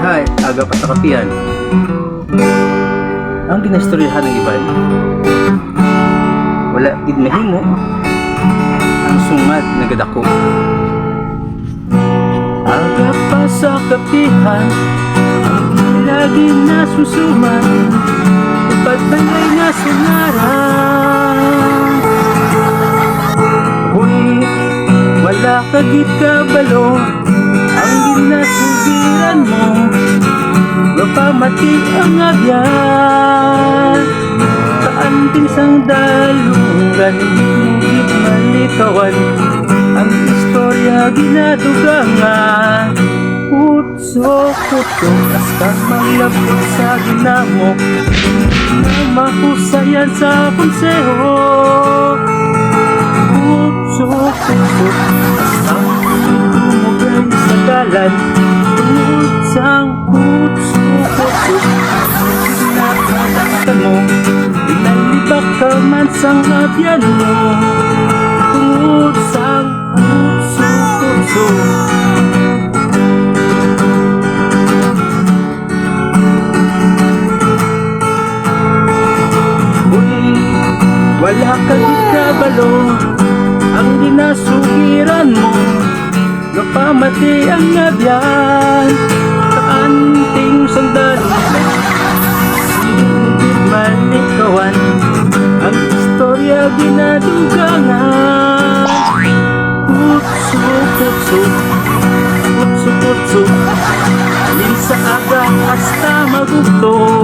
Hay, aga pa sa kapihan. Ang ginastoryahan ng iban, wala gid mahimo. Ang sungad nagadako. Aga pa sa kapihan, lagi na susuman, ipagtangay na sungaran. Uy, wala ka gid kabalo, ang ginasugiran mo, mapamati ang agyan. Kaanting sang dalungan, gid malikawan, ang istorya ginadugangan. Putso, hasta maglabot sa ginamo, na mahusayan sa konseho. Putso, hasta tumugay sa galan, tungod sang putso. Nakadaktan mo, inalibak ka man sang abyan mo, tungod sang putso. Wala ka di kabalo, ang ginasugiran mo, napamati ang abyan. Kaanting sandali, sinugid malikawan, ang istorya ginadugangan. Putso, alin sa aga hasta magugto,